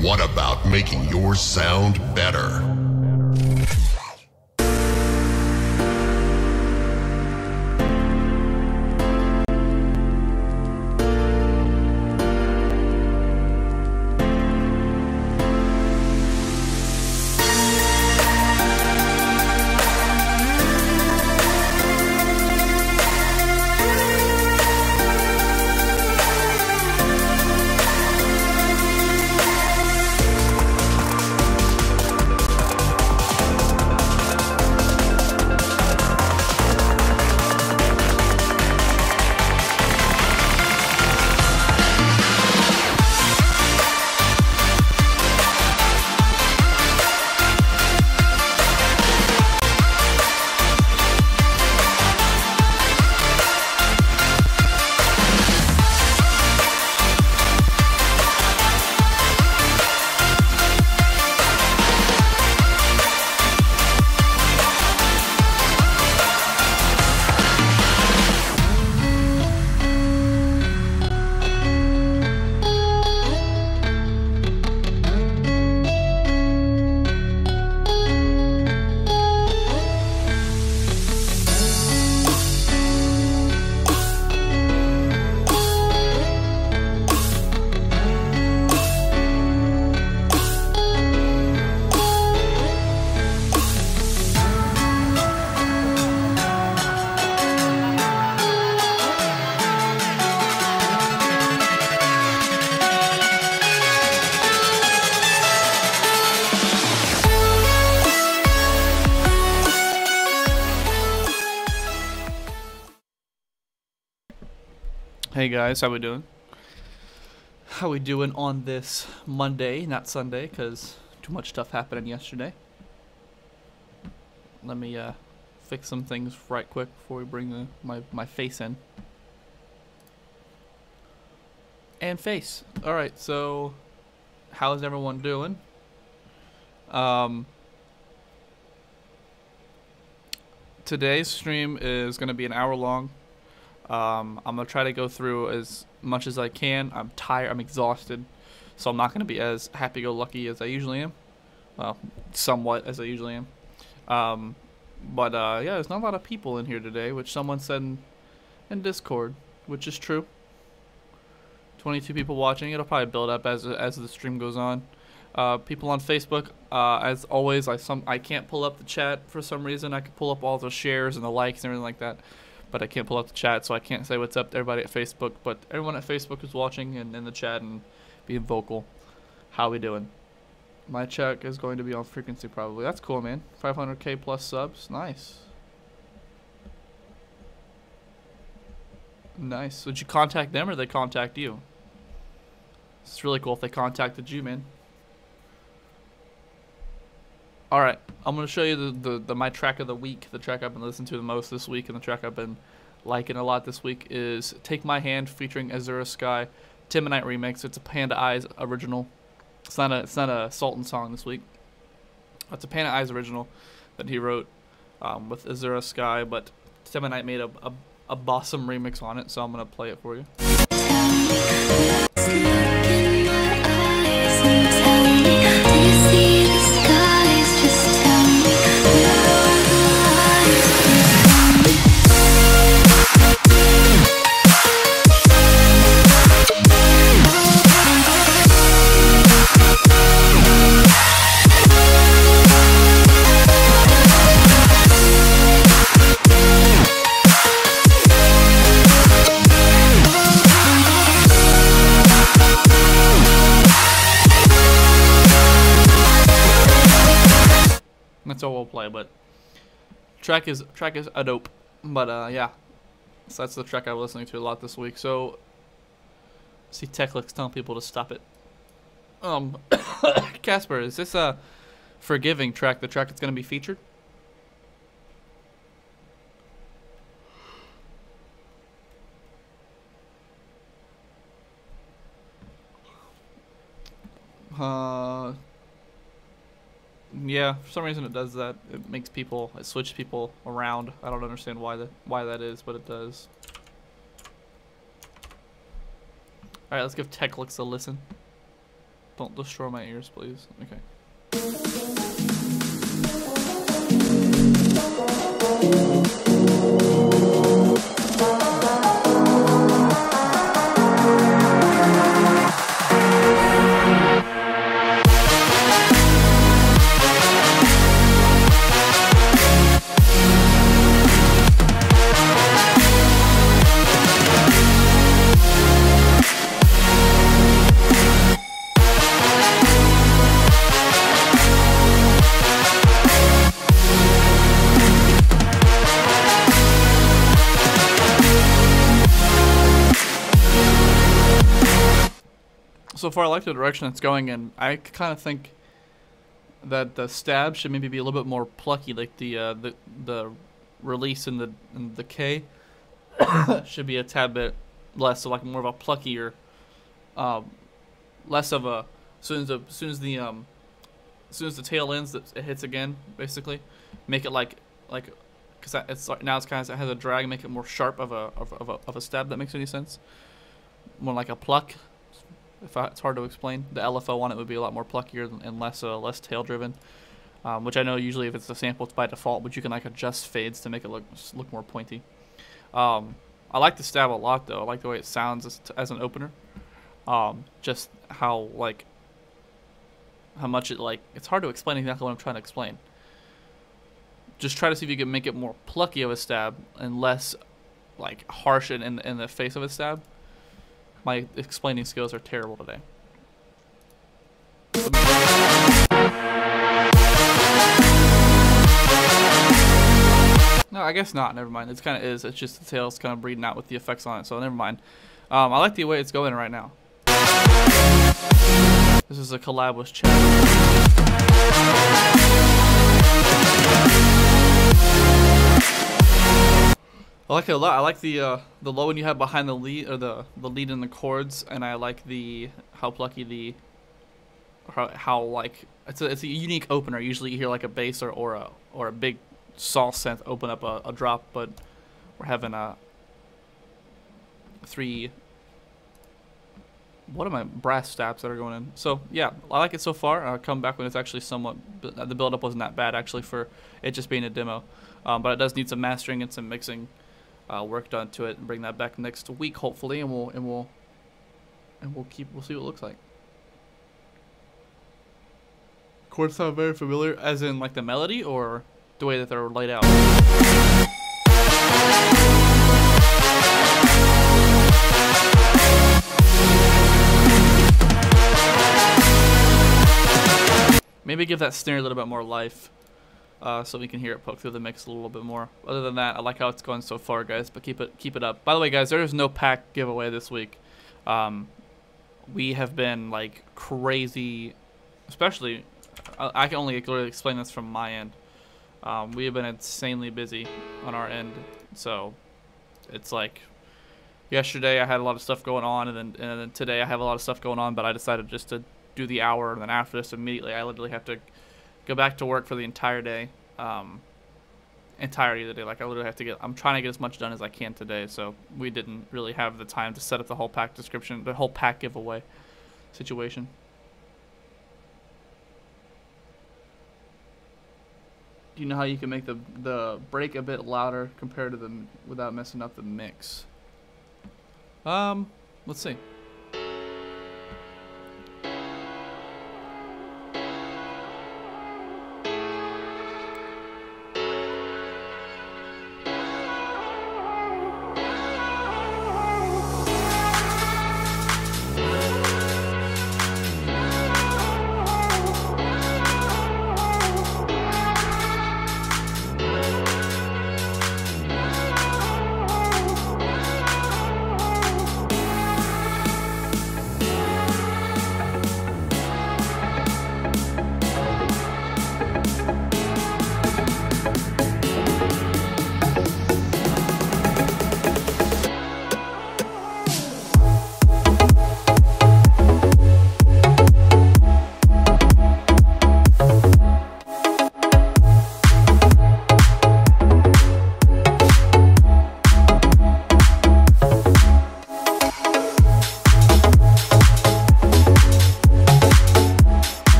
What about making yours sound better? Hey guys, how we doing? How we doing on this Monday, not Sunday, because too much stuff happened yesterday. Let me fix some things right quick before we bring my face in. And face. Alright, so how's everyone doing? Today's stream is going to be an hour long. I'm gonna try to go through as much as I can. I'm tired, I'm exhausted, so I'm not gonna be as happy-go-lucky as I usually am. Well, somewhat as I usually am. Yeah, there's not a lot of people in here today, which someone said in Discord, which is true. 22 people watching. It'll probably build up as the stream goes on. People on Facebook, as always, I can't pull up the chat for some reason. I can pull up all the shares and the likes and everything like that, but I can't pull up the chat, so I can't say what's up to everybody at Facebook. But everyone at Facebook is watching and in the chat and being vocal. How we doing? My check is going to be on frequency probably. That's cool, man. 500k plus subs. Nice. Nice. Would you contact them or they contact you? It's really cool if they contacted you, man. Alright, I'm going to show you the my track of the week. The track I've been listening to the most this week, and the track I've been liking a lot this week is Take My Hand featuring Azura Sky, Timonite remix. It's a Panda Eyes original. It's not a Sultan song this week. It's a Panda Eyes original that he wrote with Azura Sky, but Timonite made a bossum remix on it, so I'm going to play it for you. That's all we'll play, but track is a dope. But yeah, so that's the track I was listening to a lot this week. So see Techlix telling people to stop it. Casper, is this a Forgiving track, the track that's gonna be featured? Yeah, for some reason it does that. It makes people, it switches people around. I don't understand why that is, but it does. Alright, let's give Techlix a listen. Don't destroy my ears, please. Okay. So far, I like the direction it's going in. I kind of think that the stab should maybe be a little bit more plucky, like the release in the K should be a tad bit less, so like more of a pluckier, less of a as soon as the tail ends, it hits again. Basically, make it like because it's now it's kind of it has a drag, make it more sharp of a stab. That makes any sense? More like a pluck. It's hard to explain. The LFO on it would be a lot more pluckier and less tail driven, which I know usually if it's a sample it's by default, but you can like adjust fades to make it look more pointy. I like the stab a lot though. I like the way it sounds as an opener. Just how much it it's hard to explain exactly what I'm trying to explain. Just try to see if you can make it more plucky of a stab and less like harsh in the face of a stab. My explaining skills are terrible today. No, I guess not. Never mind. It kind of is. It's just the tail's kind of breeding out with the effects on it, so never mind. I like the way it's going right now. This is a collab with Chad. I like it a lot. I like the low one you have behind the lead, or the lead in the chords, and I like how plucky how like it's a unique opener. Usually you hear like a bass or a big saw synth open up a drop, but we're having three. What are my brass stabs that are going in? So yeah, I like it so far. I'll come back when it's actually somewhat. The build-up wasn't that bad actually for it just being a demo, but it does need some mastering and some mixing work done to it, and bring that back next week hopefully, and we'll see what it looks like. Chords sound very familiar, as in like the melody or the way that they're laid out. Maybe give that snare a little bit more life, so we can hear it poke through the mix a little bit more. Other than that, I like how it's going so far, guys. But keep it up. By the way, guys, there is no pack giveaway this week. We have been like crazy, especially. I can only literally explain this from my end. We have been insanely busy on our end, so it's like yesterday I had a lot of stuff going on, and then today I have a lot of stuff going on. But I decided just to do the hour, and then after this immediately I literally have to go back to work for the entire day, entirety of the day. Like I literally have to I'm trying to get as much done as I can today, so we didn't really have the time to set up the whole pack description, the whole pack giveaway situation. Do you know how you can make the break a bit louder compared to without messing up the mix? Let's see.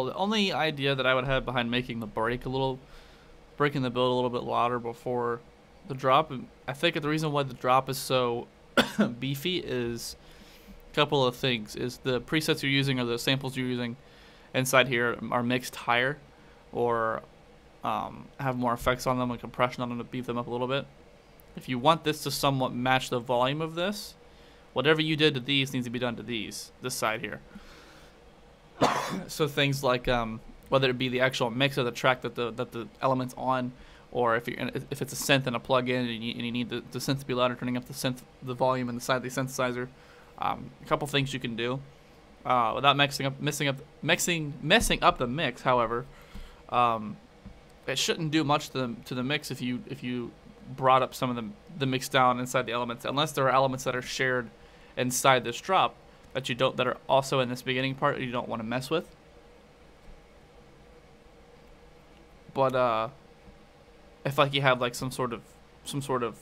the only idea that I would have behind making the breaking the build a little bit louder before the drop, I think the reason why the drop is so beefy is a couple of things. Is the presets you're using or the samples you're using inside here are mixed higher, or have more effects on them and compression on them to beef them up a little bit. If you want this to somewhat match the volume of this, whatever you did to these needs to be done to this side here. So things like whether it be the actual mix of the track that the element's on, or if it's a synth and a plug-in and you need the synth to be louder, turning up the volume inside the synthesizer. A couple things you can do without messing up the mix. However, it shouldn't do much to the mix if you brought up some of the mix down inside the elements, unless there are elements that are shared inside this drop that are also in this beginning part you don't want to mess with. But if like you have like some sort of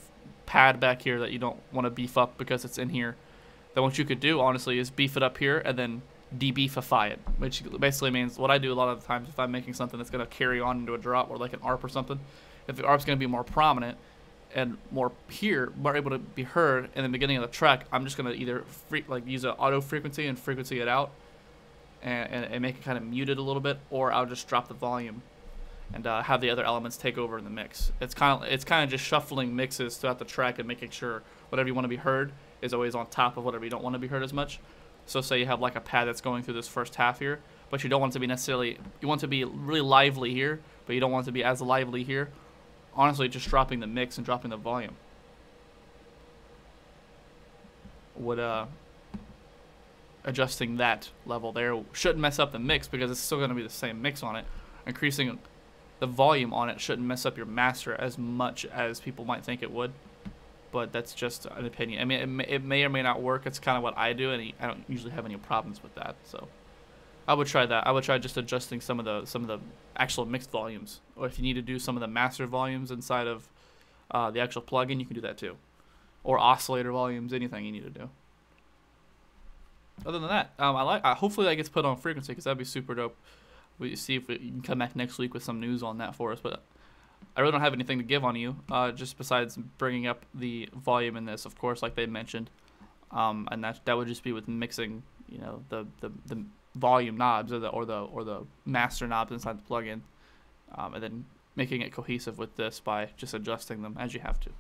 pad back here that you don't want to beef up because it's in here, then what you could do honestly is beef it up here and then debeefify it, which basically means what I do a lot of the times if I'm making something that's going to carry on into a drop or like an ARP or something, if the ARP's going to be more prominent and more able to be heard in the beginning of the track, I'm just going to either use an auto frequency and frequency it out and make it kind of muted a little bit, or I'll just drop the volume and have the other elements take over in the mix. It's kind of just shuffling mixes throughout the track and making sure whatever you want to be heard is always on top of whatever you don't want to be heard as much. So say you have like a pad that's going through this first half here, but you don't want it to be you want it to be really lively here, but you don't want it to be as lively here. Honestly, just dropping the mix and dropping the volume would adjusting that level there shouldn't mess up the mix, because it's still going to be the same mix on it. Increasing the volume on it shouldn't mess up your master as much as people might think it would, but that's just an opinion. I mean, it may or may not work. It's kind of what I do, and I don't usually have any problems with that. So I would try that. I would try just adjusting some of the actual mixed volumes, or if you need to do some of the master volumes inside of the actual plugin, you can do that too, or oscillator volumes, anything you need to do. Other than that, hopefully that gets put on frequency, because that'd be super dope. We see if you can come back next week with some news on that for us. But I really don't have anything to give on you, just besides bringing up the volume in this, of course, like they mentioned, and that would just be with mixing, you know, the volume knobs or the master knobs inside the plugin, and then making it cohesive with this by just adjusting them as you have to.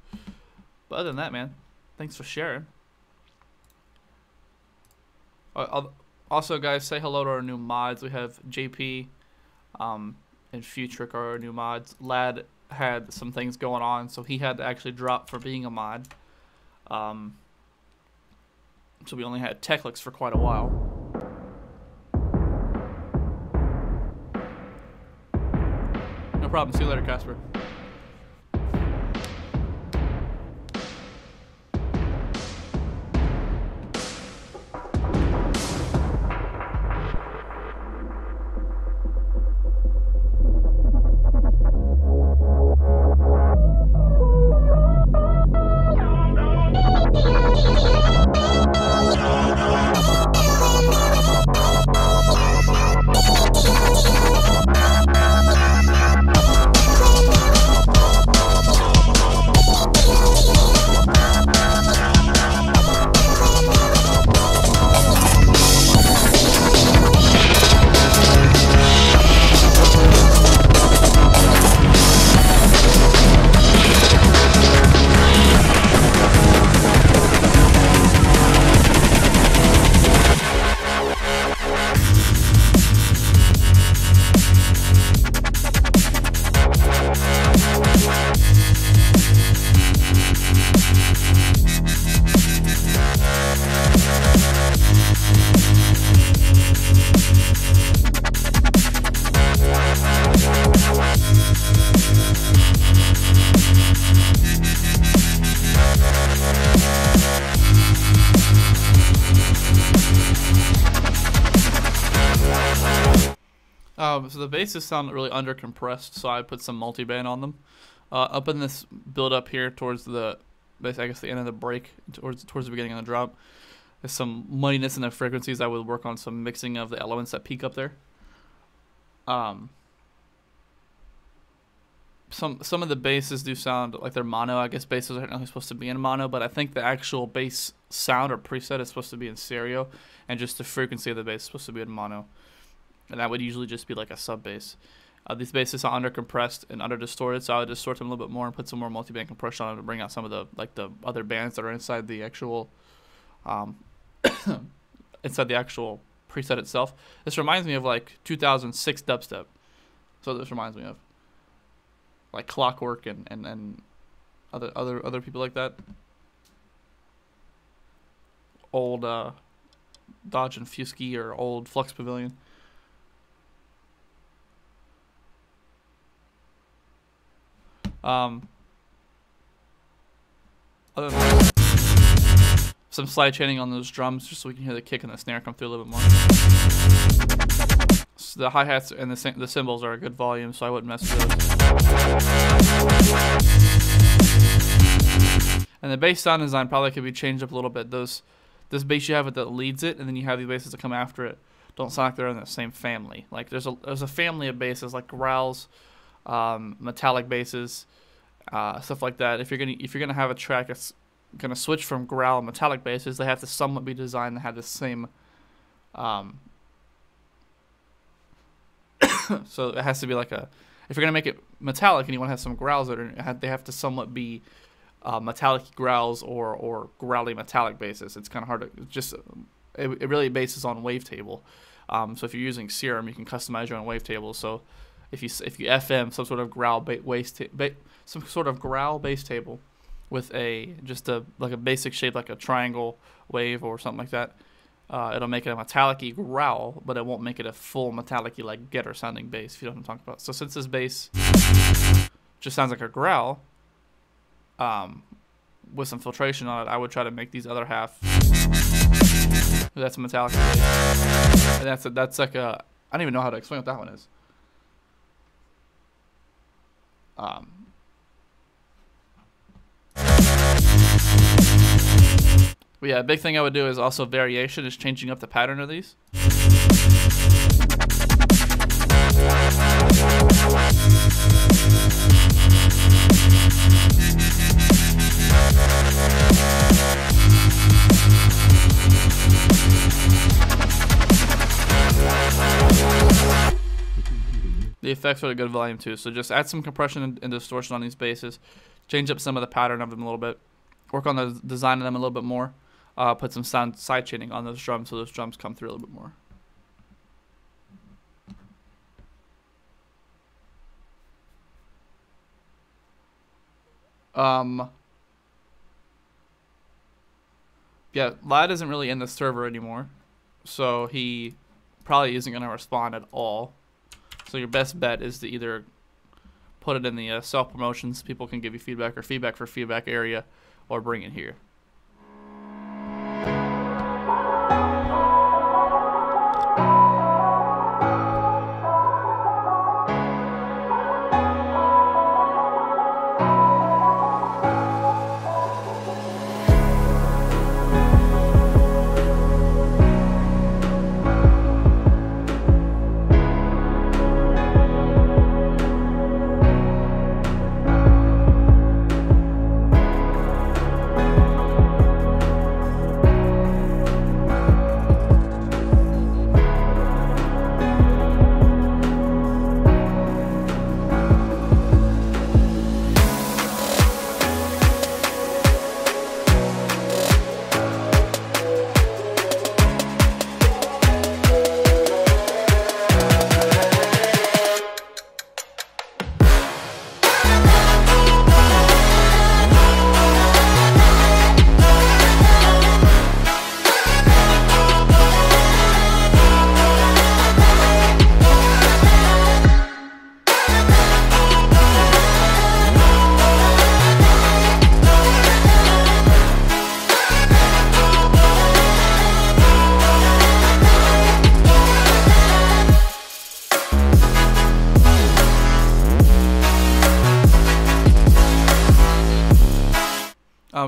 But other than that, man, thanks for sharing. Also, guys, say hello to our new mods. We have JP and Futric are our new mods. Lad had some things going on, so he had to actually drop for being a mod. So we only had Techlix for quite a while. No problem. See you later, Casper. So the basses sound really undercompressed, so I put some multiband on them. Up in this build up here towards the end of the break, towards the beginning of the drop, there's some muddiness in the frequencies. I would work on some mixing of the elements that peak up there. Um, some of the basses do sound like they're mono. I guess basses aren't really supposed to be in mono, but I think the actual bass sound or preset is supposed to be in stereo, and just the frequency of the bass is supposed to be in mono, and that would usually just be like a sub bass. These basses are under compressed and under distorted, so I would distort them a little bit more and put some more multi-band compression on them to bring out some of the other bands that are inside the actual inside the actual preset itself. This reminds me of like 2006 dubstep. So this reminds me of like Clockwork and other people like that. Old Dodge and Fusky or old Flux Pavilion. Other than that, some slide chaining on those drums just so we can hear the kick and the snare come through a little bit more. So the hi-hats and the cymbals are a good volume, so I wouldn't mess with those. And the bass sound design probably could be changed up a little bit. This bass you have that leads it, and then you have the basses that come after it. Don't sound like they're in the same family. Like there's a family of basses like growls, metallic basses, stuff like that. If you're gonna have a track that's gonna switch from growl and metallic basses, they have to somewhat be designed to have the same. So it has to be like if you're gonna make it metallic and you want to have some growls that they have to somewhat be metallic growls or growly metallic basses. It's kind of hard to it really bases on wavetable. So if you're using Serum, you can customize your own wavetable. So if you FM some sort of growl some sort of growl bass table with just a basic shape like a triangle wave or something like that, it'll make it a metallic-y growl, but it won't make it a full metallic-y like getter sounding bass, if you know what I'm talking about. So since this bass just sounds like a growl, with some filtration on it, I would try to make these other half that's a metallic bass. And that's like I don't even know how to explain what that one is. But yeah, a big thing I would do is also variation, is changing up the pattern of these. The effects are a good volume too, so just add some compression and distortion on these basses, change up some of the pattern of them a little bit, work on the design of them a little bit more, put some side chaining on those drums so those drums come through a little bit more. Yeah, Lad isn't really in the server anymore, so he probably isn't going to respond at all. So your best bet is to either put it in the self-promotions, people can give you feedback, or feedback for feedback area, or bring it here.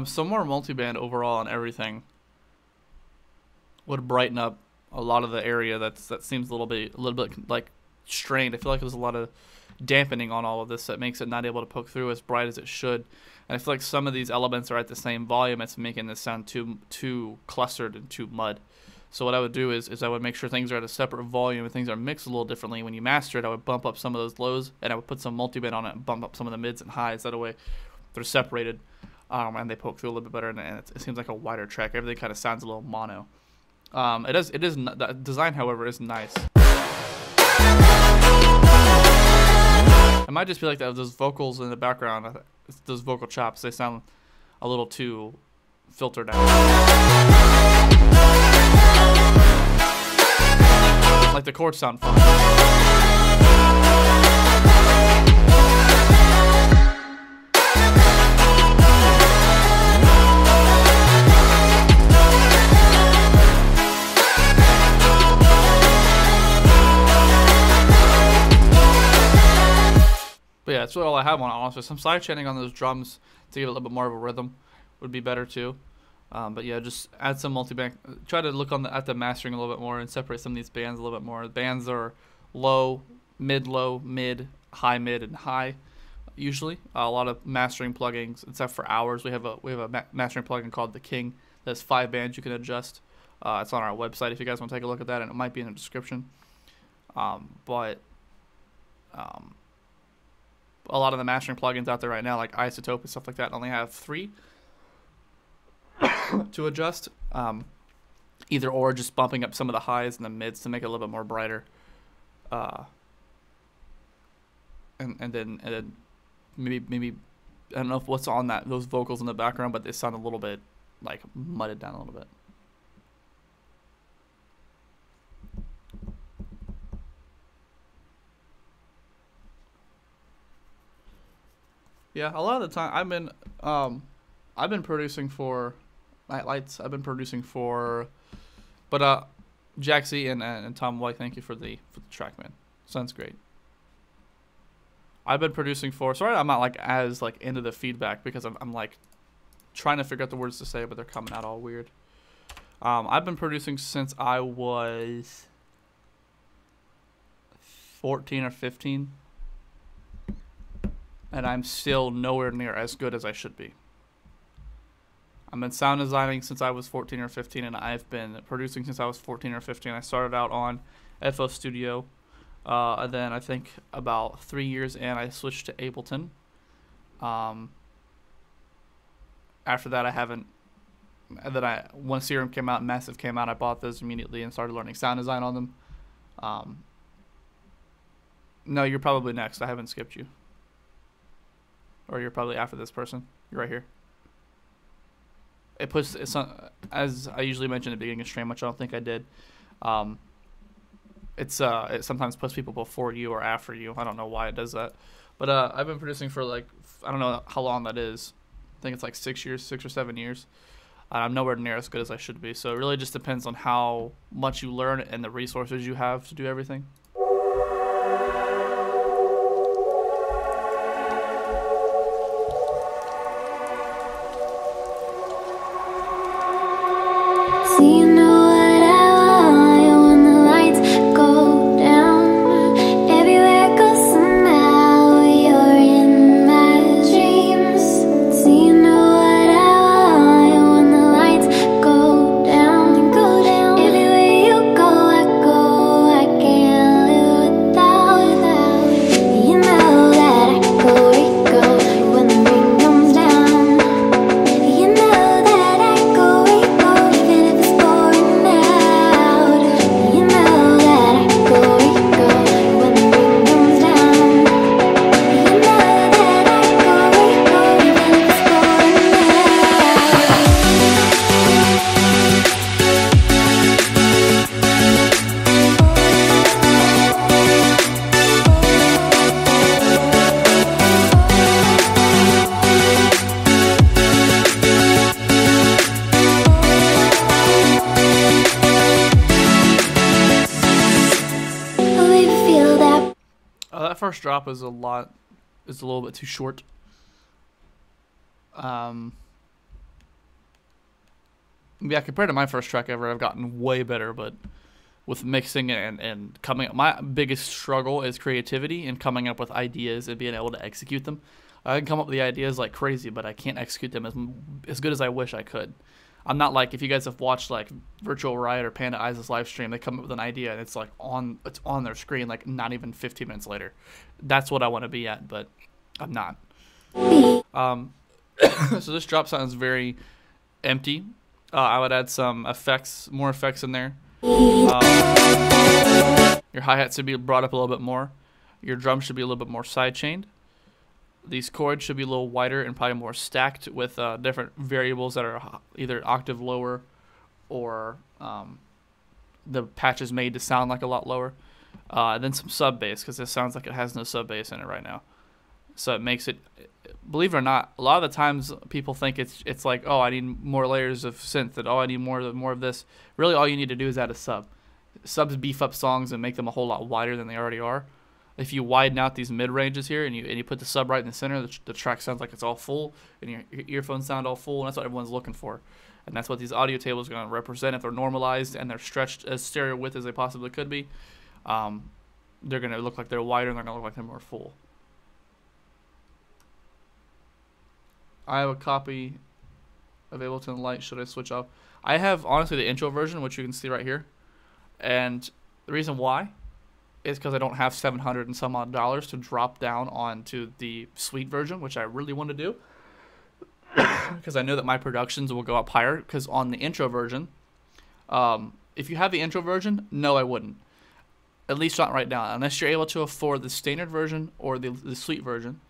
Some more multiband overall on everything would brighten up a lot of the area that seems a little bit like strained. I feel like there's a lot of dampening on all of this that makes it not able to poke through as bright as it should. And I feel like some of these elements are at the same volume. It's making this sound too clustered and too mud. So what I would do is I would make sure things are at a separate volume and things are mixed a little differently. When you master it, I would bump up some of those lows and I would put some multiband on it and bump up some of the mids and highs. That way they're separated and they poke through a little bit better, and it seems like a wider track. Everything kind of sounds a little mono. The design, however, is nice. It might just be like that. Those vocals in the background, those vocal chops, they sound a little too filtered out. Like the chords sound fun. But yeah, that's really all I have on it, honestly. Some side chanting on those drums to give it a little bit more of a rhythm would be better too. But yeah, just add some multiband. Try to look at the mastering a little bit more and separate some of these bands a little bit more. The bands are low, mid, high, mid, and high. Usually, a lot of mastering plugins, except for ours, we have a mastering plugin called the King. There's 5 bands you can adjust. It's on our website if you guys want to take a look at that, and it might be in the description. A lot of the mastering plugins out there right now, like Isotope and stuff like that, only have 3 to adjust. Either or, just bumping up some of the highs and the mids to make it a little bit more brighter. And then maybe I don't know what's on those vocals in the background, but they sound a little bit like mudded down a little bit. Yeah, a lot of the time I've been producing for Nightlights. I've been producing for, but Jack Z and Tom White. Thank you for the track, man. Sounds great. I've been producing for. Sorry, I'm not like as like into the feedback because I'm like trying to figure out the words to say, but they're coming out all weird. I've been producing since I was 14 or 15. And I'm still nowhere near as good as I should be. I've been sound designing since I was 14 or 15, and I've been producing since I was 14 or 15. I started out on FL Studio, and then I think about 3 years in, I switched to Ableton. After that, I haven't. And then when Serum came out and Massive came out, I bought those immediately and started learning sound design on them. No, you're probably next. I haven't skipped you. Or you're probably after this person. You're right here. It's as I usually mention at the beginning of stream, which I don't think I did. It sometimes puts people before you or after you. I don't know why it does that. But I've been producing for like, I don't know how long that is. I think it's like 6 or 7 years. I'm nowhere near as good as I should be. So it really just depends on how much you learn and the resources you have to do everything. First drop is a little bit too short. Yeah, compared to my first track ever, I've gotten way better, but with mixing and coming. My biggest struggle is creativity and coming up with ideas and being able to execute them. I can come up with the ideas like crazy, but I can't execute them as good as I wish I could. I'm not like, if you guys have watched like Virtual Riot or Panda Eyes' live stream, they come up with an idea and it's like it's on their screen like not even 15 minutes later. That's what I want to be at, but I'm not. So this drop sounds very empty. I would add some effects, more effects in there. Your hi-hat should be brought up a little bit more. Your drums should be a little bit more side-chained. These chords should be a little wider and probably more stacked with different variables that are either octave lower or the patch is made to sound like a lot lower. And then some sub bass, because this sounds like it has no sub bass in it right now. So it makes it, believe it or not, a lot of the times people think it's like, oh, I need more layers of synth, and oh, I need more of this. Really, all you need to do is add a sub. Subs beef up songs and make them a whole lot wider than they already are. If you widen out these mid ranges here and you put the sub right in the center, the track sounds like it's all full, and your earphones sound all full, and that's what everyone's looking for. And that's what these audio tables are going to represent. If they're normalized and they're stretched as stereo width as they possibly could be, they're going to look like they're wider and they're going to look like they're more full. I have a copy of Ableton Lite. Should I switch off? I have, honestly, the intro version, which you can see right here. And the reason why is because I don't have $700 and some odd to drop down onto the suite version, which I really want to do. Because I know that my productions will go up higher. Because on the intro version, if you have the intro version, no, I wouldn't. At least not right now. Unless you're able to afford the standard version or the suite version.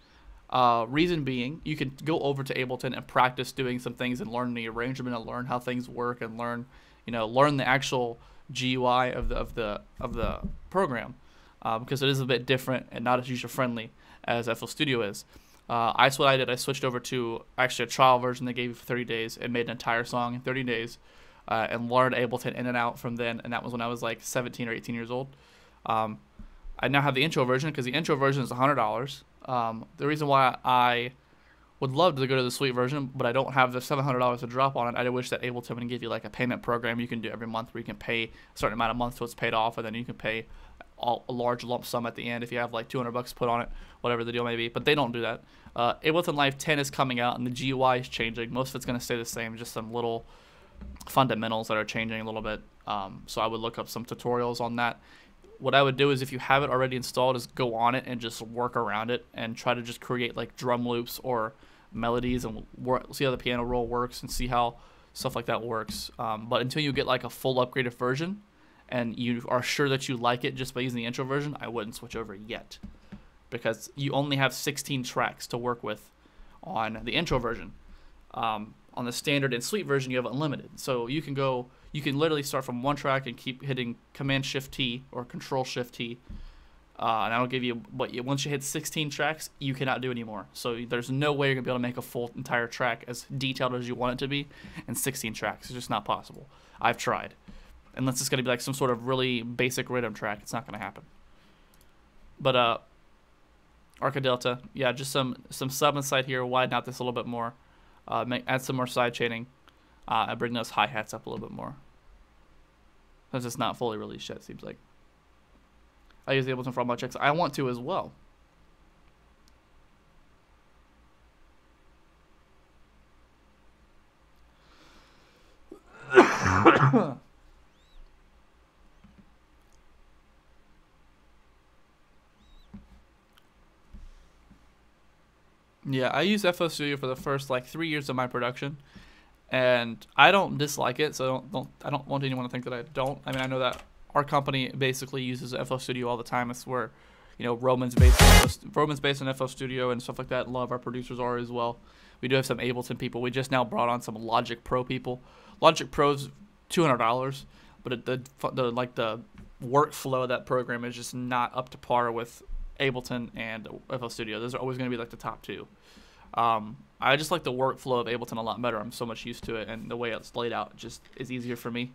Reason being, you can go over to Ableton and practice doing some things and learn the arrangement and learn how things work and learn the actual GUI of the program, because it is a bit different and not as user friendly as FL Studio is. That's what I did. I switched over to actually a trial version they gave you for 30 days and made an entire song in 30 days, and learned Ableton in and out from then. And that was when I was like 17 or 18 years old. I now have the intro version because the intro version is $100. The reason why I would love to go to the suite version, but I don't have the $700 to drop on it, I wish that Ableton would give you like a payment program you can do every month where you can pay a certain amount of months till it's paid off, and then you can pay a large lump sum at the end if you have like $200 put on it, whatever the deal may be. But they don't do that. Ableton Live 10 is coming out, and the GUI is changing. Most of it's going to stay the same, just some little fundamentals that are changing a little bit. So I would look up some tutorials on that. What I would do is, if you have it already installed, is go on it and just work around it and try to just create like drum loops or melodies and see how the piano roll works and see how stuff like that works. But until you get like a full upgraded version and you are sure that you like it just by using the intro version, I wouldn't switch over yet, because you only have 16 tracks to work with on the intro version. On the standard and suite version, you have unlimited. So you can literally start from one track and keep hitting Command-Shift-T or Control-Shift-T, and that'll give you, but once you hit 16 tracks, you cannot do anymore. So there's no way you're going to be able to make a full entire track as detailed as you want it to be in 16 tracks. It's just not possible. I've tried. Unless it's going to be like some sort of really basic rhythm track, it's not going to happen. But Arca Delta, yeah, just some sub inside here, widen out this a little bit more. Add some more side chaining, and bring those hi-hats up a little bit more. Since it's not fully released yet, it seems like. I use Ableton for all my checks. I want to as well. Yeah, I used FL Studio for the first like 3 years of my production, and I don't dislike it. So I don't want anyone to think that I don't. I mean, I know that our company basically uses FL Studio all the time. It's where, Roman's based on FL Studio and stuff like that. A lot of our producers are as well. We do have some Ableton people. We just now brought on some Logic Pro people. Logic Pro's $200, but the workflow of that program is just not up to par with Ableton and FL Studio. Those are always going to be like the top two. I just like the workflow of Ableton a lot better. I'm so much used to it, and the way it's laid out just is easier for me.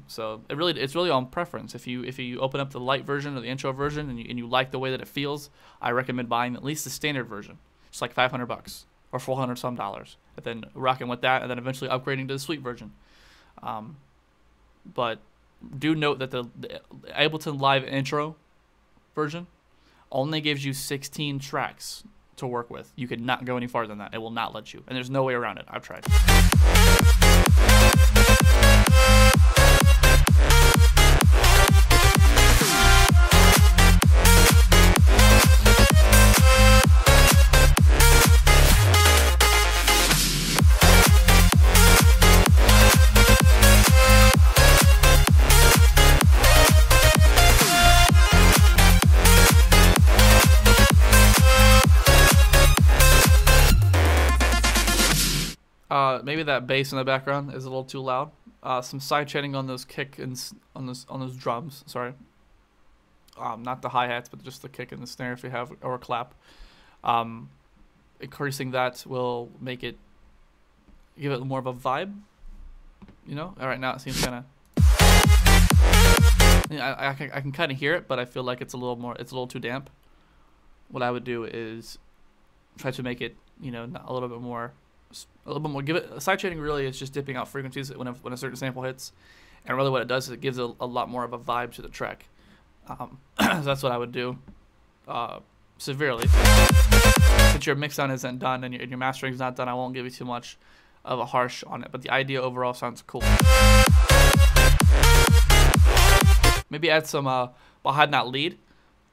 So it's really on preference. If you open up the light version or the intro version and you like the way that it feels, I recommend buying at least the standard version. It's like $500 or $400 some, and then rocking with that, and then eventually upgrading to the suite version. But do note that the Ableton Live intro version only gives you 16 tracks to work with. You could not go any farther than that. It will not let you, and there's no way around it. I've tried. Maybe that bass in the background is a little too loud. Some side chaining on those kick and on those drums. Sorry, not the hi hats, but just the kick and the snare if you have, or a clap. Increasing that will make it give it more of a vibe. You know. All right, now it seems kind of. I can kind of hear it, but I feel like it's a little too damp. What I would do is try to make it, you know, a little bit more. Give it side chaining. Really is just dipping out frequencies when a certain sample hits, and really what it does is it gives a lot more of a vibe to the track. So that's what I would do severely. Since your mix down isn't done and your mastering is not done, I won't give you too much of a harsh on it, but the idea overall sounds cool. Maybe add some behind that lead.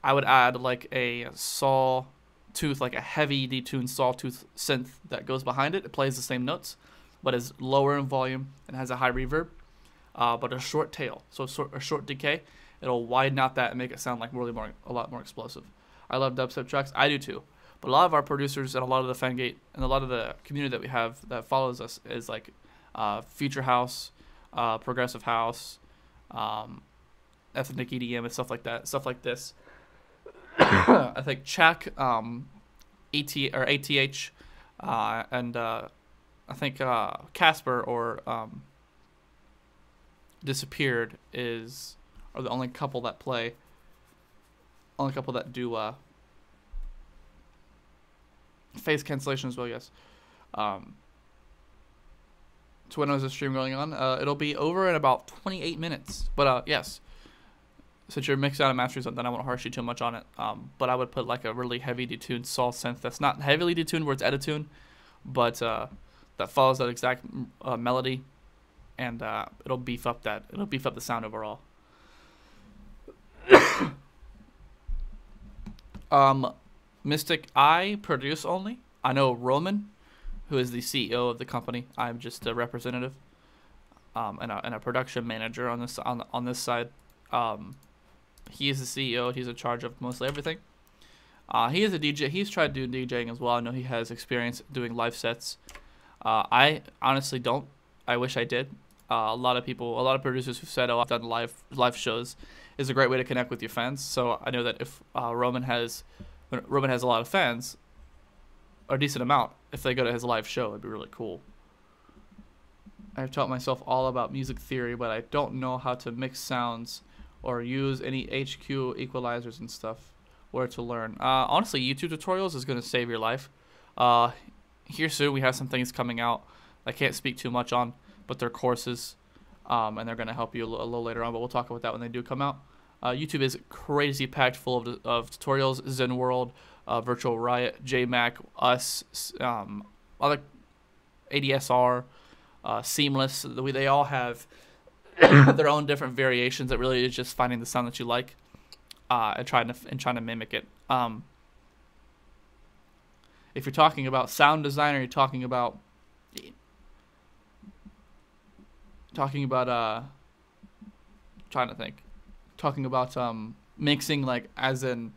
I would add like a sawtooth, like a heavy detuned sawtooth synth that goes behind it. It plays the same notes, but is lower in volume and has a high reverb, but a short tail, so a short decay. It'll widen out that and make it sound like a lot more explosive. I love dubstep tracks. I do too. But a lot of our producers and a lot of the Fangate and a lot of the community that we have that follows us is like future house, progressive house, ethnic EDM and stuff like that. Stuff like this. I think Chak, ATH, and I think Casper or Disappeared are the only couple that do phase cancellation as well. Yes. So when is the stream going on? It'll be over in about 28 minutes. But yes. Since your mix out and mastering's not done, I won't harsh you too much on it. But I would put like a really heavy detuned saw synth that's not heavily detuned where it's Editune, but that follows that exact melody, and it'll beef up the sound overall. Mystic, I produce only. I know Roman, who is the CEO of the company. I'm just a representative, and a production manager on this side. He is the CEO. He's in charge of mostly everything. He is a DJ. He's tried to do DJing as well. I know he has experience doing live sets. I honestly don't. I wish I did. A lot of producers who said, "Oh, I've done live shows," is a great way to connect with your fans. So I know that if Roman has a lot of fans, or a decent amount, if they go to his live show, it'd be really cool. I've taught myself all about music theory, but I don't know how to mix sounds or use any HQ equalizers and stuff. Where to learn? Honestly, YouTube tutorials is going to save your life. Here soon we have some things coming out I can't speak too much on, but they're courses, and they're going to help you a little later on, but we'll talk about that when they do come out. YouTube is crazy packed full of tutorials. Zen World, Virtual Riot, JMac, us, other ADSR, Seamless. They all have their own different variations. That really is just finding the sound that you like, and trying to mimic it. If you're talking about sound design, or you're talking about mixing, like as in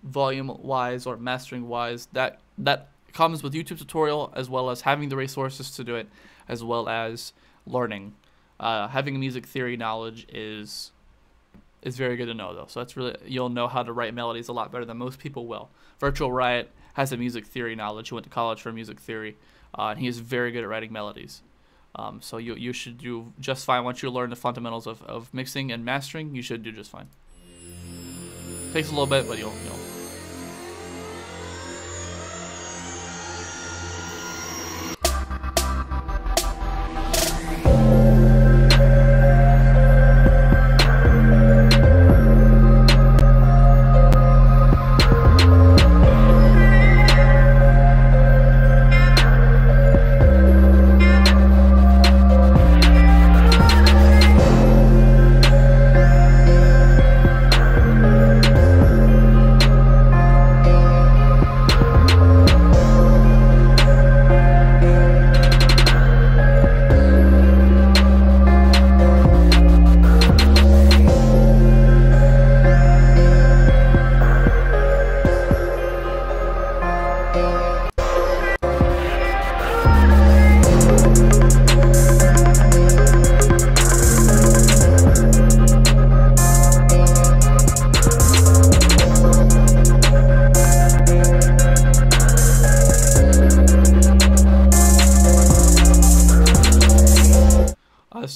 volume wise or mastering wise, that comes with YouTube tutorial, as well as having the resources to do it, as well as learning. Having music theory knowledge is very good to know, though. So that's really, you'll know how to write melodies a lot better than most people will. Virtual Riot has a music theory knowledge. He went to college for music theory, and he is very good at writing melodies. So you should do just fine once you learn the fundamentals of mixing and mastering. You should do just fine. Takes a little bit, but you'll.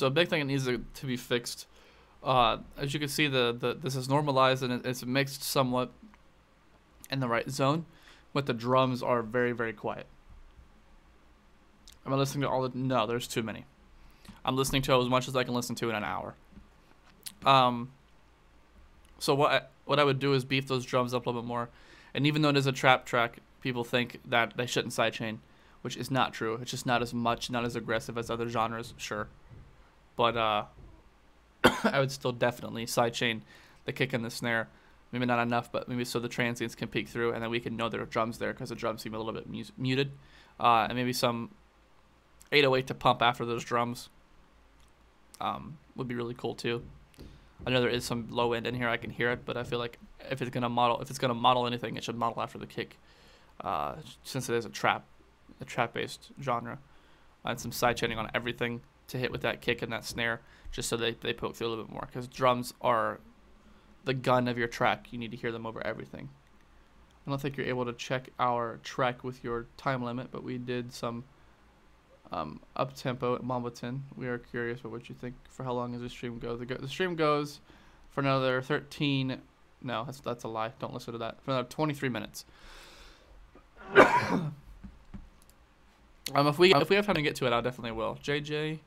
So a big thing that needs to be fixed. As you can see, this is normalized and it's mixed somewhat in the right zone, but the drums are very, very quiet. Am I listening to all the? No, there's too many. I'm listening to as much as I can listen to in an hour. So what I would do is beef those drums up a little bit more. And even though it is a trap track, people think that they shouldn't sidechain, which is not true. It's just not as much, not as aggressive as other genres, sure. But I would still definitely sidechain the kick and the snare. Maybe not enough, but maybe so the transients can peek through, and then we can know there are drums there because the drums seem a little bit muted. And maybe some 808 to pump after those drums would be really cool too. I know there is some low end in here, I can hear it, but I feel like if it's gonna model anything, it should model after the kick, since it is a trap based genre, and some side chaining on everything to hit with that kick and that snare, just so they poke through a little bit more, because drums are the gun of your track. You need to hear them over everything. I don't think you're able to check our track with your time limit, but we did some up tempo at Mambaton. We are curious about what you think. For how long does the stream go? The stream goes for another 13. No, that's a lie. Don't listen to that. For another 23 minutes. If we have time to get to it, I definitely will. JJ.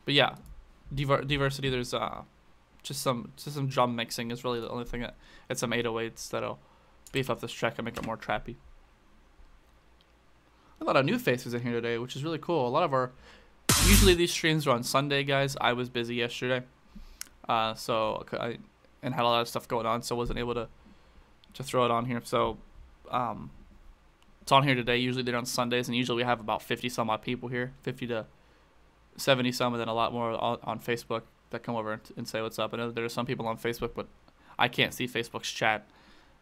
But yeah, diversity. There's just some drum mixing is really the only thing that it's some 808s that'll beef up this track and make it more trappy. A lot of new faces in here today, which is really cool. A lot of usually these streams are on Sunday, guys. I was busy yesterday, and had a lot of stuff going on, so wasn't able to throw it on here. So it's on here today. Usually they're on Sundays, and usually we have about 50 some odd people here, 50 to 70 some, and then a lot more on Facebook that come over and say what's up. I know there are some people on Facebook, but I can't see Facebook's chat,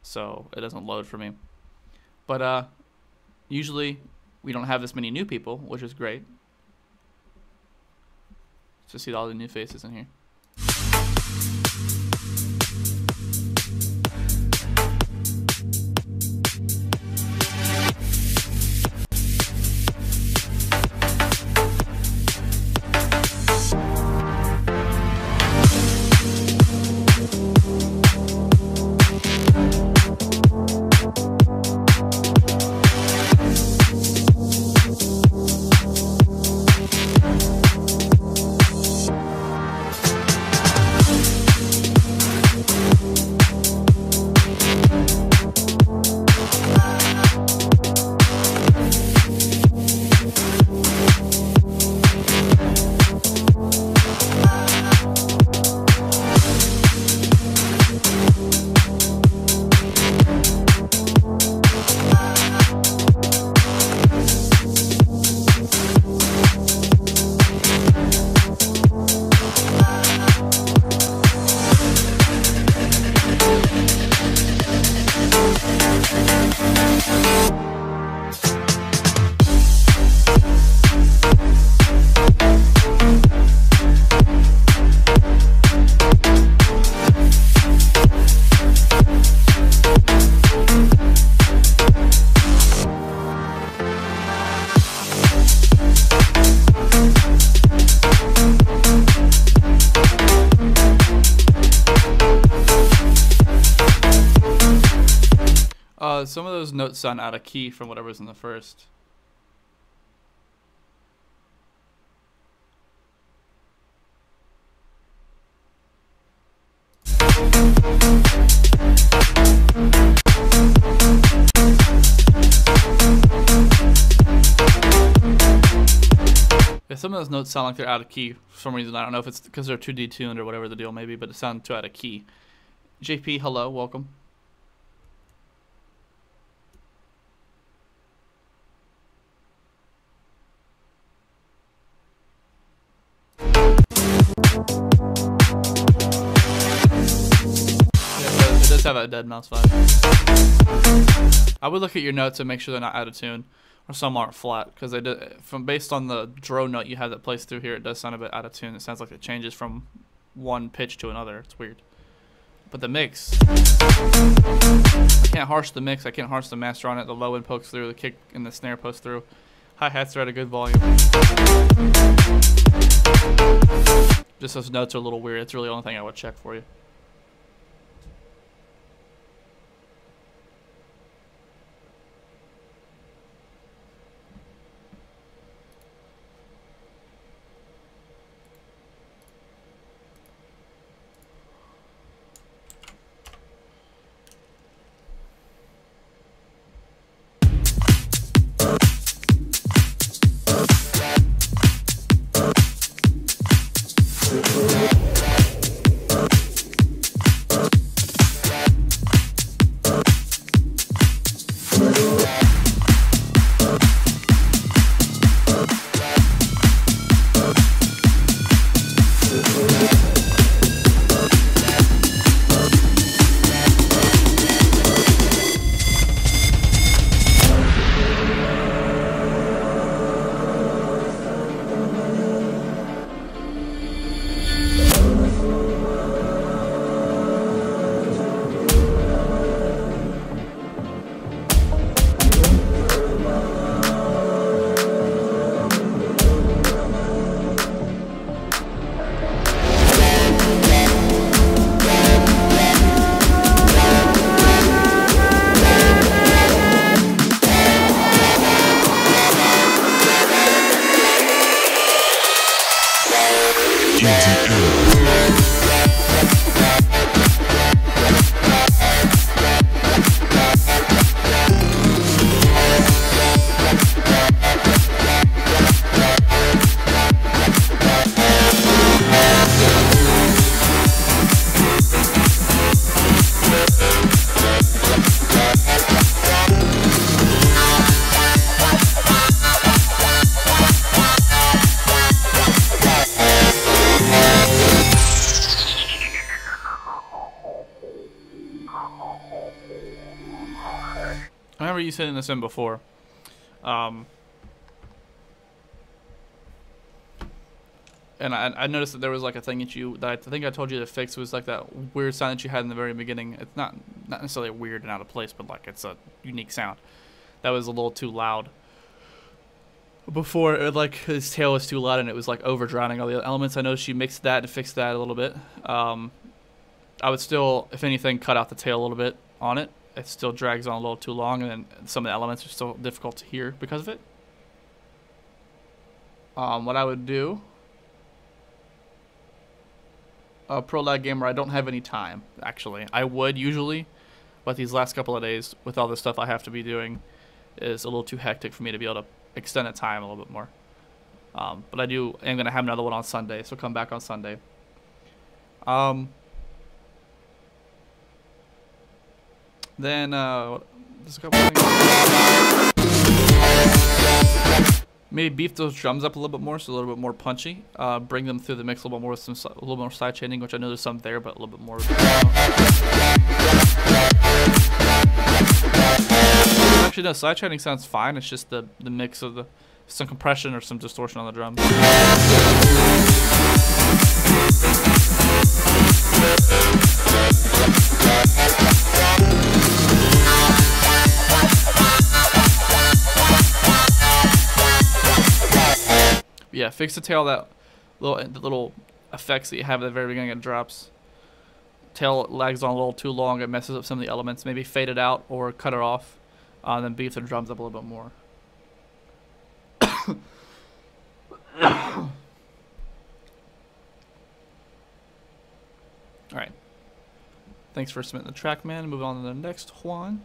so it doesn't load for me. But usually we don't have this many new people, which is great. To see all the new faces in here. Some of those notes sound out of key from whatever's in the first. Yeah, some of those notes sound like they're out of key for some reason. I don't know if it's because they're too detuned or whatever the deal may be, but it sounds too out of key. JP, hello, welcome. Have a dead mouse vibe. I would look at your notes and make sure they're not out of tune, or some aren't flat, because they did, based on the drone note you have that plays through here, it does sound a bit out of tune. It sounds like it changes from one pitch to another. It's weird. But the mix, I can't harsh the mix. I can't harsh the master on it. The low end pokes through, the kick and the snare pokes through. Hi-hats are at a good volume. Just those notes are a little weird. It's really the only thing I would check for you. I remember you sending this in before. And I noticed that there was like a thing that I think I told you to fix, was like that weird sound that you had in the very beginning. It's not necessarily weird and out of place, but like it's a unique sound. That was a little too loud. Before, like his tail was too loud and it was like over drowning all the other elements. I noticed you mixed that and fixed that a little bit. I would still, if anything, cut out the tail a little bit on it. It still drags on a little too long, and then some of the elements are still difficult to hear because of it. What I would do, Pro Lag Gamer, I don't have any time, actually. I would usually, but these last couple of days, with all the stuff I have to be doing, is a little too hectic for me to be able to extend the time a little bit more. But I'm going to have another one on Sunday, so come back on Sunday. Then, there's a couple things. Maybe beef those drums up a little bit more, so a little bit more punchy. Bring them through the mix a little bit more with a little more side chaining, which I know there's some there, but a little bit more. Actually, no, side chaining sounds fine. It's just the mix of some compression or some distortion on the drums. Yeah, fix the tail, the little effects that you have at the very beginning it drops. Tail lags on a little too long, it messes up some of the elements. Maybe fade it out or cut it off, then beef the drums up a little bit more. Alright. Thanks for submitting the track, man. Move on to the next one.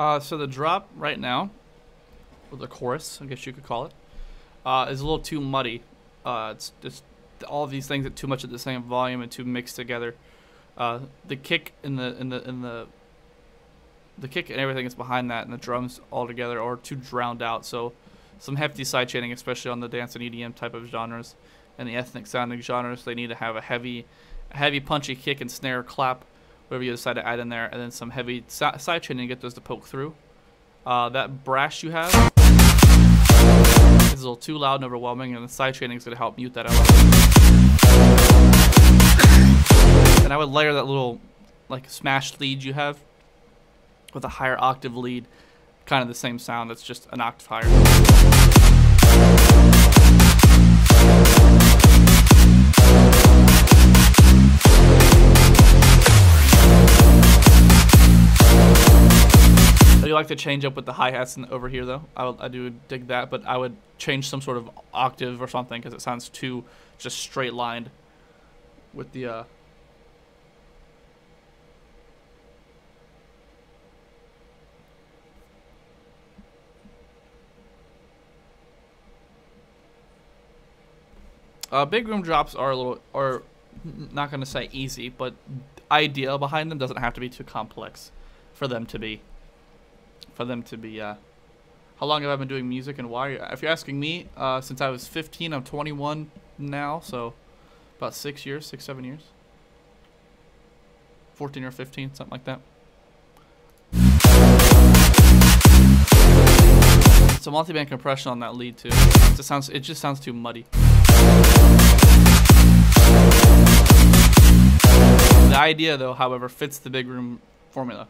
So the drop right now, or the chorus, I guess you could call it, is a little too muddy. It's just all of these things at too much at the same volume and too mixed together. The kick the kick and everything is behind that, and the drums all together are too drowned out. So some hefty side chaining, especially on the dance and EDM type of genres and the ethnic sounding genres, they need to have a heavy punchy kick and snare clap, whatever you decide to add in there, and then some heavy side chaining to get those to poke through. That brash you have is a little too loud and overwhelming, and the side chaining is going to help mute that element. And I would layer that little like smashed lead you have with a higher octave lead, kind of the same sound, that's just an octave higher. I do like to change up with the hi-hats over here though. I do dig that, but I would change some sort of octave or something because it sounds too just straight lined with the big room drops are not gonna say easy, but idea behind them doesn't have to be too complex for them to be. How long have I been doing music and why? If you're asking me, since I was 15, I'm 21 now, so about 6 years, 7 years. 14 or 15, something like that. So multi-band compression on that lead too. It just sounds too muddy. The idea though, however, fits the big room formula.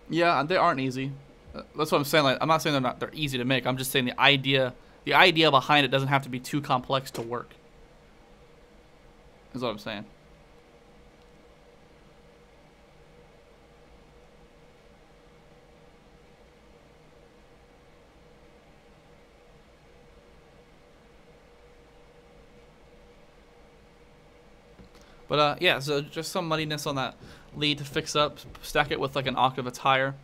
Yeah, they aren't easy. That's what I'm saying. Like, I'm not saying they're easy to make. I'm just saying the idea behind it doesn't have to be too complex to work. Is what I'm saying. But yeah, so just some muddiness on that lead to fix up, stack it with like an octave that's higher,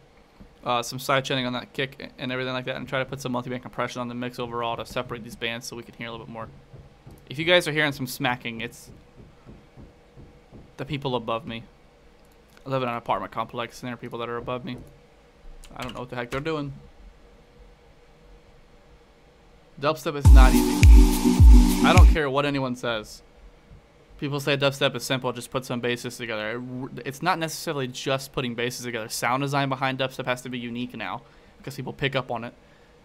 some side chaining on that kick and everything like that, and try to put some multi-band compression on the mix overall to separate these bands so we can hear a little bit more. If you guys are hearing some smacking, it's the people above me. I live in an apartment complex and there are people that are above me. I don't know what the heck they're doing. Dubstep is not easy. I don't care what anyone says. People say dubstep is simple, just put some basses together. It's not necessarily just putting basses together. Sound design behind dubstep has to be unique now because people pick up on it.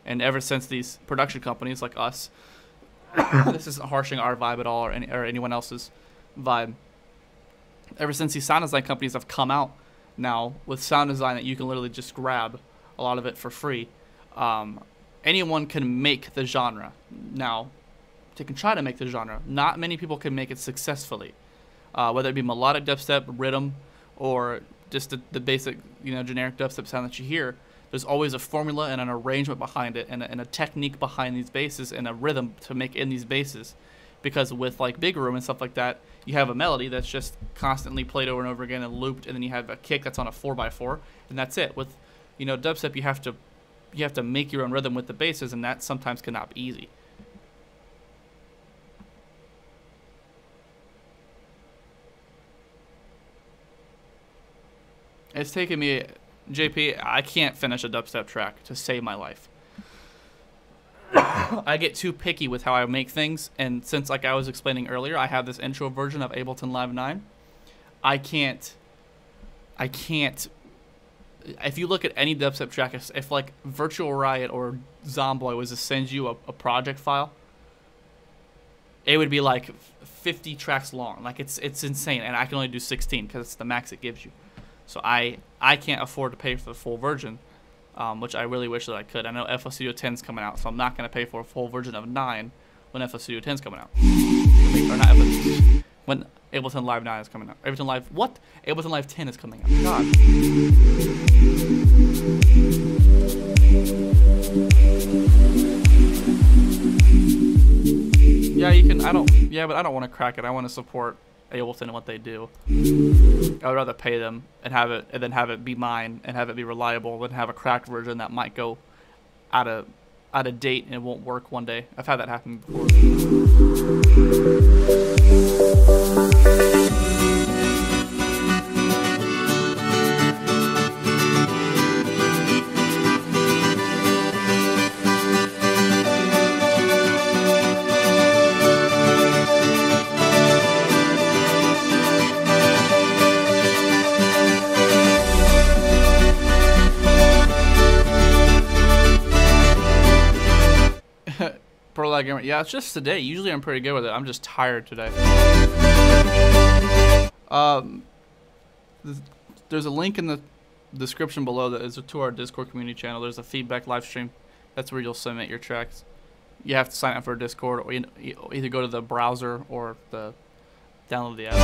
And ever since these production companies like us, this isn't harshing our vibe at all or anyone else's vibe. Ever since these sound design companies have come out now with sound design that you can literally just grab a lot of it for free, anyone can make the genre. Now, they can try to make the genre. Not many people can make it successfully, whether it be melodic dubstep, rhythm, or just the basic, generic dubstep sound that you hear. There's always a formula and an arrangement behind it, and a technique behind these basses, and a rhythm to make in these basses. Because with like big room and stuff like that, you have a melody that's just constantly played over and over again and looped, and then you have a kick that's on a 4x4, and that's it. With dubstep, you have to make your own rhythm with the basses, and that sometimes cannot be easy. It's taken me, JP, I can't finish a dubstep track to save my life. I get too picky with how I make things, and since, like I was explaining earlier, I have this intro version of Ableton Live 9, I can't, if you look at any dubstep track, if like Virtual Riot or Zomboy was to send you a project file, it would be like 50 tracks long. Like it's insane, and I can only do 16 because it's the max it gives you. So I can't afford to pay for the full version, which I really wish that I could. I know FL Studio 10 is coming out, so I'm not going to pay for a full version of 9 when FL Studio 10 is coming out. Or not when Ableton Live 9 is coming out. Ableton Live, what? Ableton Live 10 is coming out. God. Yeah, you can, but I don't want to crack it. I want to support Ableton and what they do. I would rather pay them and then have it be mine and have it be reliable than have a cracked version that might go out of date and it won't work one day. I've had that happen before. Yeah, it's just today. Usually I'm pretty good with it. I'm just tired today. There's a link in the description below that is to our Discord community channel. There's a feedback live stream. That's where you'll submit your tracks. You have to sign up for a Discord, or you either go to the browser or download the app.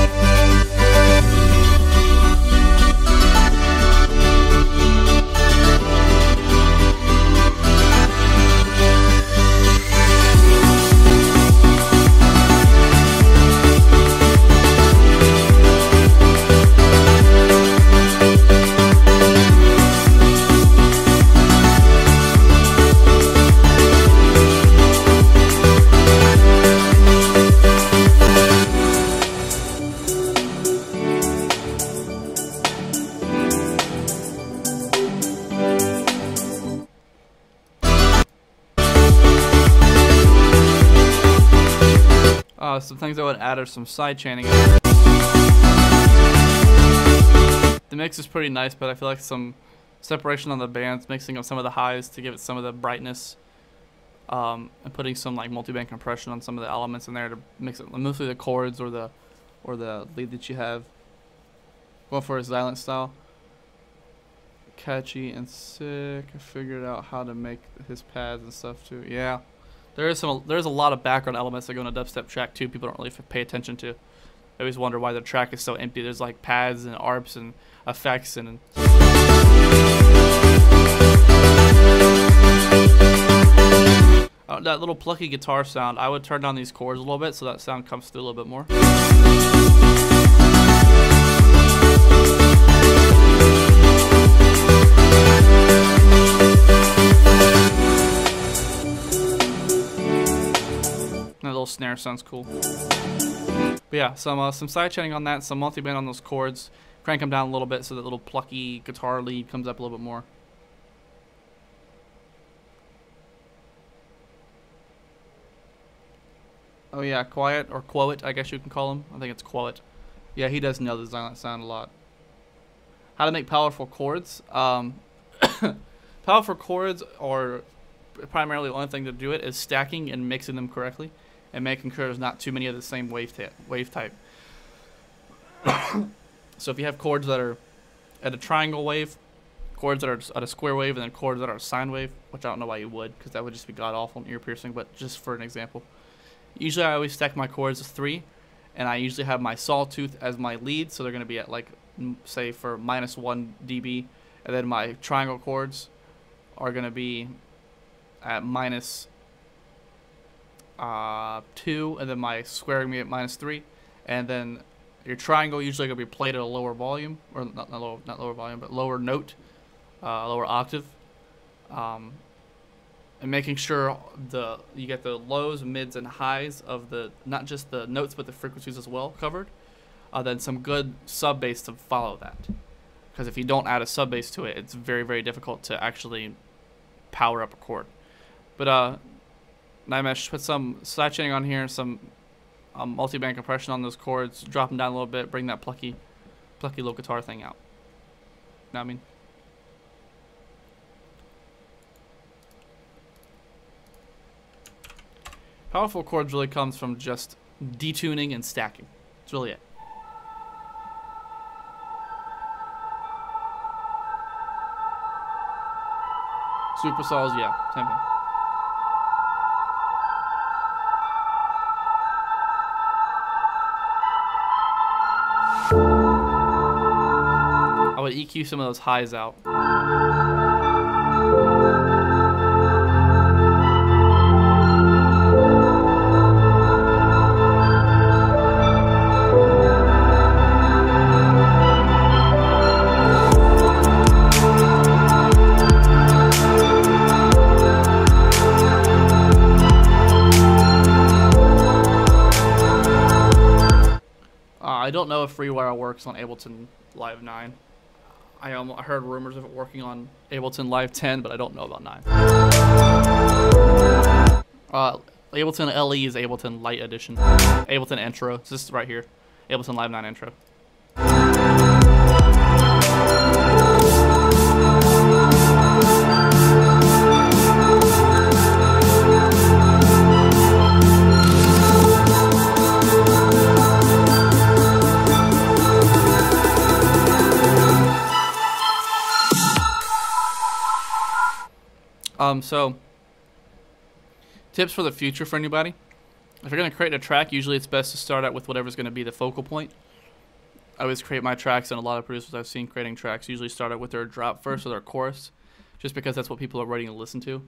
Some things I would add are some side chaining. The mix is pretty nice, but I feel like some separation on the bands, mixing up some of the highs to give it some of the brightness, and putting some like multi-band compression on some of the elements in there to mix it, mostly the chords or the lead that you have. Going for a silent style. Catchy and sick. I figured out how to make his pads and stuff too. Yeah. There's a lot of background elements that go in a dubstep track too. People don't really pay attention to. I always wonder why the track is so empty. There's like pads and arps and effects and. That little plucky guitar sound. I would turn down these chords a little bit so that sound comes through a little bit more. That little snare sounds cool. But yeah, some side chaining on that, some multi-band on those chords. Crank them down a little bit so that little plucky guitar lead comes up a little bit more. Oh yeah, Quiet, or Quoit, I guess you can call him. I think it's Quoit. Yeah, he does know the silent sound a lot. How to make powerful chords. Powerful chords are primarily the only thing to do it is stacking and mixing them correctly and making sure there's not too many of the same wave type. So if you have chords that are at a triangle wave, chords that are at a square wave, and then chords that are a sine wave, which I don't know why you would, because that would just be god-awful and ear-piercing, but just for an example. Usually I always stack my chords as 3, and I usually have my sawtooth as my lead, so they're going to be at, like, say, for -1 dB, and then my triangle chords are going to be at -2, and then my square going to be at -3, and then your triangle usually going to be played at a lower volume, or not lower volume, but lower note, lower octave, and making sure you get the lows, mids, and highs of not just the notes but the frequencies as well covered. Then some good sub bass to follow that, because if you don't add a sub bass to it, it's very, very difficult to actually power up a chord. But Nightmesh, put some side chaining on here, some multi-band compression on those chords, drop them down a little bit, bring that plucky little guitar thing out. Know what I mean? Powerful chords really comes from just detuning and stacking. That's really it. Supersols, yeah, same thing. I would EQ some of those highs out. I don't know if FreeWire works on Ableton Live 9. I heard rumors of it working on Ableton Live 10, but I don't know about 9. Ableton LE is Ableton Lite Edition. Ableton Intro. It's this right here. Ableton Live 9 Intro. So, tips for the future for anybody. If you're going to create a track, usually it's best to start out with whatever's going to be the focal point. I always create my tracks, and a lot of producers I've seen creating tracks usually start out with their drop first or their chorus, just because that's what people are ready to listen to.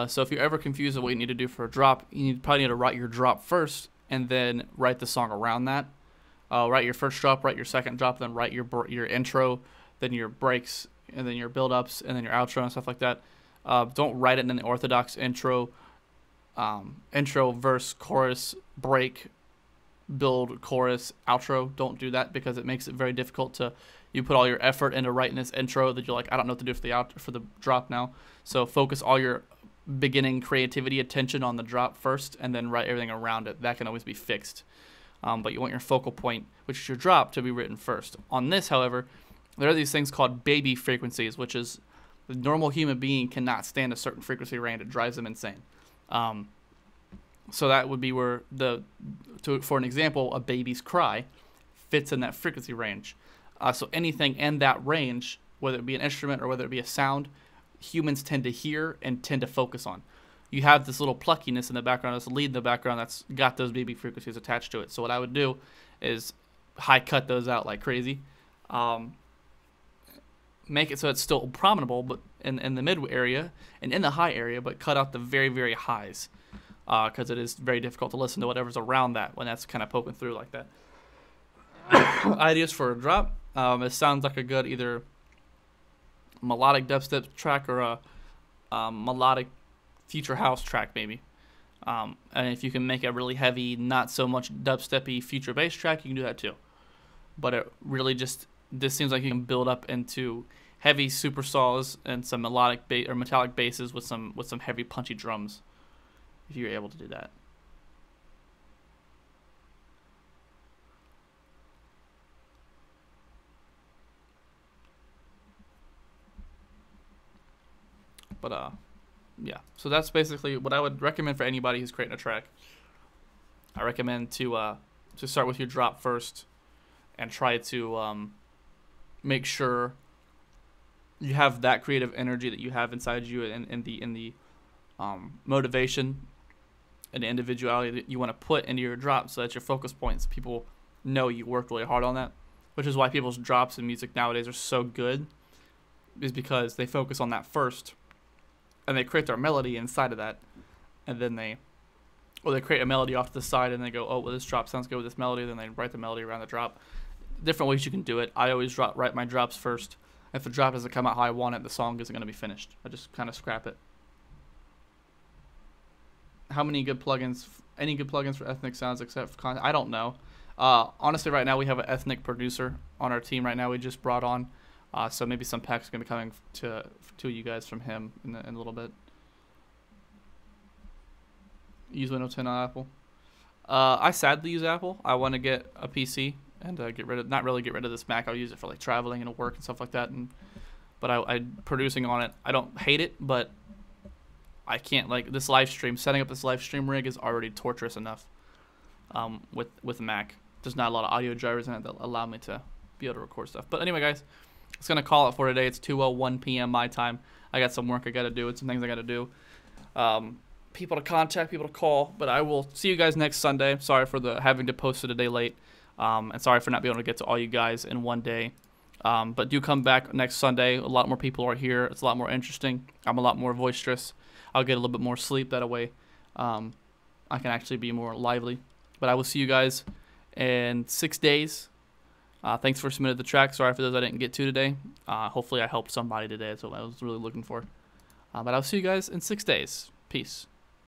So if you're ever confused of what you need to do for a drop, probably need to write your drop first, and then write the song around that. Write your first drop, write your second drop, then write your intro, then your breaks, and then your build-ups, and then your outro and stuff like that. Don't write it in the orthodox intro, verse, chorus, break, build, chorus, outro. Don't do that because it makes it very difficult to. You put all your effort into writing this intro that you're like, I don't know what to do for the drop now. So focus all your beginning creativity, attention on the drop first, and then write everything around it. That can always be fixed. But you want your focal point, which is your drop, to be written first. On this, however, there are these things called baby frequencies, which is the normal human being cannot stand a certain frequency range. It drives them insane. So that would be where for an example, a baby's cry fits in that frequency range. So anything in that range, whether it be an instrument or whether it be a sound, humans tend to hear and tend to focus on. You have this little pluckiness in the background, this lead in the background that's got those baby frequencies attached to it. So what I would do is high cut those out like crazy. Make it so it's still prominable, but in the mid area and in the high area, but cut out the very, very highs, because it is very difficult to listen to whatever's around that when that's kind of poking through like that. Ideas for a drop. It sounds like a good either melodic dubstep track or a melodic future house track maybe. And if you can make a really heavy, not so much dubsteppy future bass track, you can do that too. But it really this seems like you can build up into heavy super saws and some melodic or metallic basses with some heavy punchy drums, if you're able to do that. But yeah. So that's basically what I would recommend for anybody who's creating a track. I recommend to start with your drop first and try to make sure you have that creative energy that you have inside you and the motivation and the individuality that you want to put into your drop, so that's your focus points. People know you worked really hard on that, which is why people's drops in music nowadays are so good, is because they focus on that first and they create their melody inside of that, and then they create a melody off to the side and they go, oh well, this drop sounds good with this melody, then they write the melody around the drop. Different ways you can do it. I always write my drops first. If the drop doesn't come out how I want it, the song isn't going to be finished. I just kind of scrap it. How many good plugins? Any good plugins for ethnic sounds except for content? I don't know. Honestly, right now we have an ethnic producer on our team. Right now we just brought on, so maybe some packs are going to be coming to you guys from him in a little bit. Use Windows 10 on Apple. I sadly use Apple. I want to get a PC and not really get rid of this Mac. I'll use it for like traveling and work and stuff like that. But I producing on it, I don't hate it, but I can't, like, this live stream, setting up this live stream rig is already torturous enough. With Mac, there's not a lot of audio drivers in it that allow me to be able to record stuff. But anyway, guys, it's gonna call it for today. It's 2:01 p.m. my time. I got some work I gotta do and some things I gotta do. People to contact, people to call. But I will see you guys next Sunday. Sorry for having to post it a day late. And sorry for not being able to get to all you guys in one day. But do come back next Sunday. A lot more people are here. It's a lot more interesting. I'm a lot more boisterous. I'll get a little bit more sleep that way. I can actually be more lively. But I will see you guys in 6 days. Thanks for submitting the track. Sorry for those I didn't get to today. Hopefully I helped somebody today. That's what I was really looking for. But I'll see you guys in 6 days. Peace.